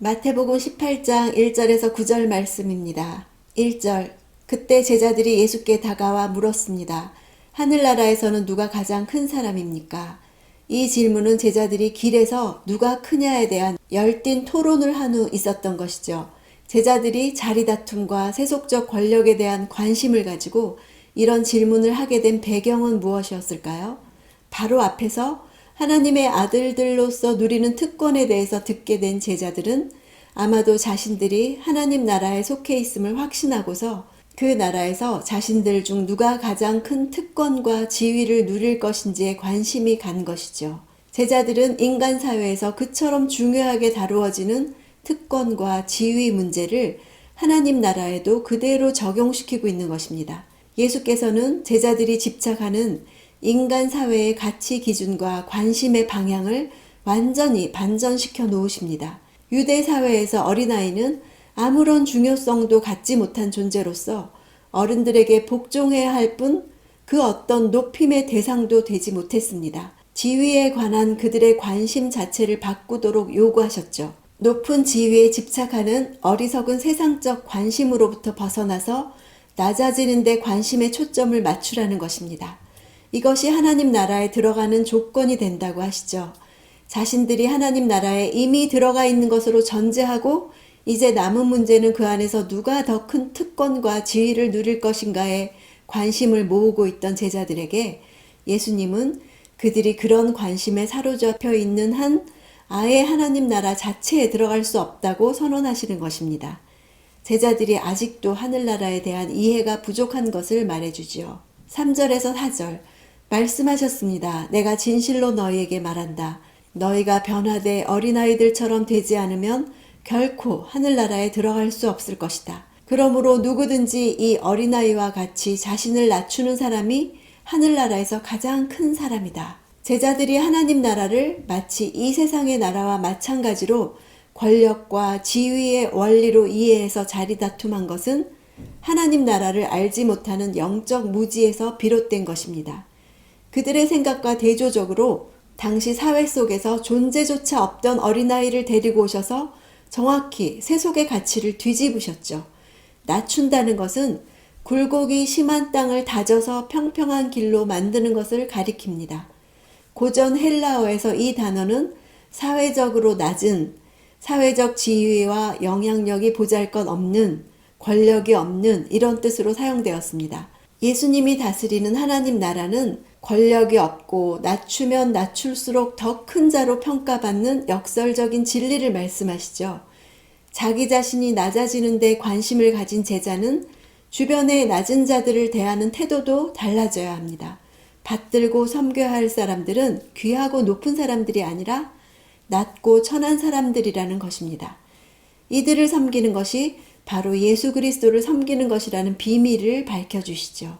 마태복음 18장 1절에서 9절 말씀입니다. 1절. 그때 제자들이 예수께 다가와 물었습니다. 하늘나라에서는 누가 가장 큰 사람입니까? 이 질문은 제자들이 길에서 누가 크냐에 대한 열띤 토론을 한 후 있었던 것이죠. 제자들이 자리다툼과 세속적 권력에 대한 관심을 가지고 이런 질문을 하게 된 배경은 무엇이었을까요? 바로 앞에서 하나님의 아들들로서 누리는 특권에 대해서 듣게 된 제자들은 아마도 자신들이 하나님 나라에 속해 있음을 확신하고서 그 나라에서 자신들 중 누가 가장 큰 특권과 지위를 누릴 것인지에 관심이 간 것이죠. 제자들은 인간 사회에서 그처럼 중요하게 다루어지는 특권과 지위 문제를 하나님 나라에도 그대로 적용시키고 있는 것입니다. 예수께서는 제자들이 집착하는 인간 사회의 가치 기준과 관심의 방향을 완전히 반전시켜 놓으십니다. 유대 사회에서 어린아이는 아무런 중요성도 갖지 못한 존재로서 어른들에게 복종해야 할 뿐 그 어떤 높임의 대상도 되지 못했습니다. 지위에 관한 그들의 관심 자체를 바꾸도록 요구하셨죠. 높은 지위에 집착하는 어리석은 세상적 관심으로부터 벗어나서 낮아지는 데 관심의 초점을 맞추라는 것입니다. 이것이 하나님 나라에 들어가는 조건이 된다고 하시죠. 자신들이 하나님 나라에 이미 들어가 있는 것으로 전제하고 이제 남은 문제는 그 안에서 누가 더 큰 특권과 지위를 누릴 것인가에 관심을 모으고 있던 제자들에게 예수님은 그들이 그런 관심에 사로잡혀 있는 한 아예 하나님 나라 자체에 들어갈 수 없다고 선언하시는 것입니다. 제자들이 아직도 하늘나라에 대한 이해가 부족한 것을 말해주지요. 3절에서 4절 말씀하셨습니다. 내가 진실로 너희에게 말한다. 너희가 변화되 어린아이들처럼 되지 않으면 결코 하늘나라에 들어갈 수 없을 것이다. 그러므로 누구든지 이 어린아이와 같이 자신을 낮추는 사람이 하늘나라에서 가장 큰 사람이다. 제자들이 하나님 나라를 마치 이 세상의 나라와 마찬가지로 권력과 지위의 원리로 이해해서 자리다툼한 것은 하나님 나라를 알지 못하는 영적 무지에서 비롯된 것입니다. 그들의 생각과 대조적으로 당시 사회 속에서 존재조차 없던 어린아이를 데리고 오셔서 정확히 세속의 가치를 뒤집으셨죠. 낮춘다는 것은 굴곡이 심한 땅을 다져서 평평한 길로 만드는 것을 가리킵니다. 고전 헬라어에서 이 단어는 사회적으로 낮은, 사회적 지위와 영향력이 보잘것없는, 권력이 없는 이런 뜻으로 사용되었습니다. 예수님이 다스리는 하나님 나라는 권력이 없고 낮추면 낮출수록 더 큰 자로 평가받는 역설적인 진리를 말씀하시죠. 자기 자신이 낮아지는 데 관심을 가진 제자는 주변의 낮은 자들을 대하는 태도도 달라져야 합니다. 받들고 섬겨야 할 사람들은 귀하고 높은 사람들이 아니라 낮고 천한 사람들이라는 것입니다. 이들을 섬기는 것이 바로 예수 그리스도를 섬기는 것이라는 비밀을 밝혀주시죠.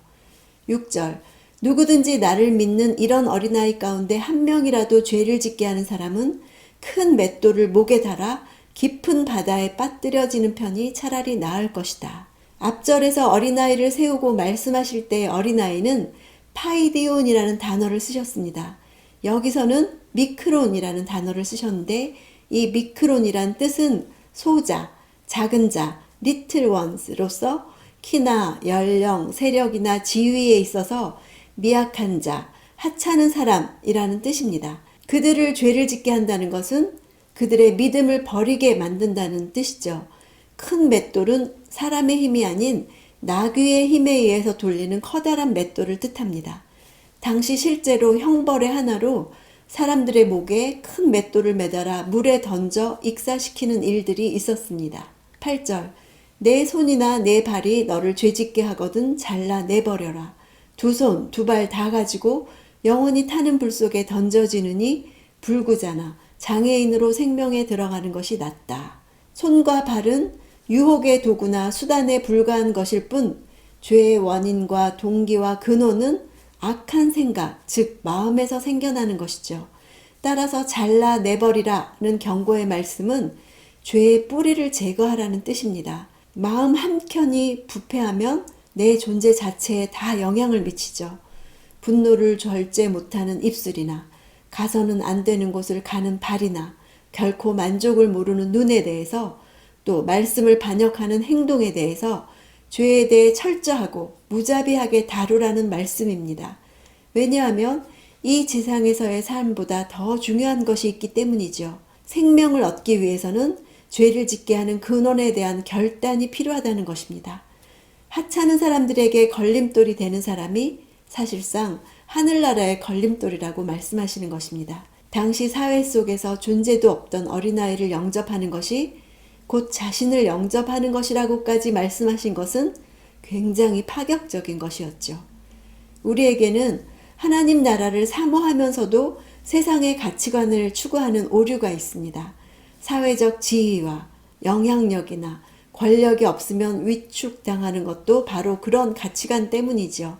6절 누구든지 나를 믿는 이런 어린아이 가운데 한 명이라도 죄를 짓게 하는 사람은 큰 맷돌을 목에 달아 깊은 바다에 빠뜨려지는 편이 차라리 나을 것이다. 앞절에서 어린아이를 세우고 말씀하실 때 어린아이는 파이디온이라는 단어를 쓰셨습니다. 여기서는 미크론이라는 단어를 쓰셨는데 이 미크론이란 뜻은 소자, 작은 자, 리틀 원스로서 키나 연령, 세력이나 지위에 있어서 미약한 자, 하찮은 사람이라는 뜻입니다. 그들을 죄를 짓게 한다는 것은 그들의 믿음을 버리게 만든다는 뜻이죠. 큰 맷돌은 사람의 힘이 아닌 나귀의 힘에 의해서 돌리는 커다란 맷돌을 뜻합니다. 당시 실제로 형벌의 하나로 사람들의 목에 큰 맷돌을 매달아 물에 던져 익사시키는 일들이 있었습니다. 8절 내 손이나 내 발이 너를 죄짓게 하거든 잘라 내버려라. 두 손, 두 발 다 가지고 영원히 타는 불 속에 던져지느니 불구자나 장애인으로 생명에 들어가는 것이 낫다. 손과 발은 유혹의 도구나 수단에 불과한 것일 뿐 죄의 원인과 동기와 근원은 악한 생각, 즉 마음에서 생겨나는 것이죠. 따라서 잘라 내버리라는 경고의 말씀은 죄의 뿌리를 제거하라는 뜻입니다. 마음 한켠이 부패하면 내 존재 자체에 다 영향을 미치죠. 분노를 절제 못하는 입술이나 가서는 안 되는 곳을 가는 발이나 결코 만족을 모르는 눈에 대해서 또 말씀을 반역하는 행동에 대해서 죄에 대해 철저하고 무자비하게 다루라는 말씀입니다. 왜냐하면 이 지상에서의 삶보다 더 중요한 것이 있기 때문이죠. 생명을 얻기 위해서는 죄를 짓게 하는 근원에 대한 결단이 필요하다는 것입니다. 하찮은 사람들에게 걸림돌이 되는 사람이 사실상 하늘나라의 걸림돌이라고 말씀하시는 것입니다. 당시 사회 속에서 존재도 없던 어린아이를 영접하는 것이 곧 자신을 영접하는 것이라고까지 말씀하신 것은 굉장히 파격적인 것이었죠. 우리에게는 하나님 나라를 사모하면서도 세상의 가치관을 추구하는 오류가 있습니다. 사회적 지위와 영향력이나 권력이 없으면 위축당하는 것도 바로 그런 가치관 때문이죠.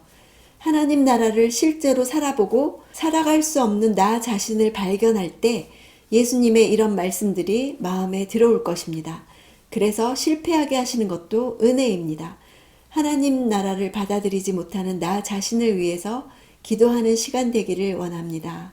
하나님 나라를 실제로 살아보고 살아갈 수 없는 나 자신을 발견할 때 예수님의 이런 말씀들이 마음에 들어올 것입니다. 그래서 실패하게 하시는 것도 은혜입니다. 하나님 나라를 받아들이지 못하는 나 자신을 위해서 기도하는 시간 되기를 원합니다.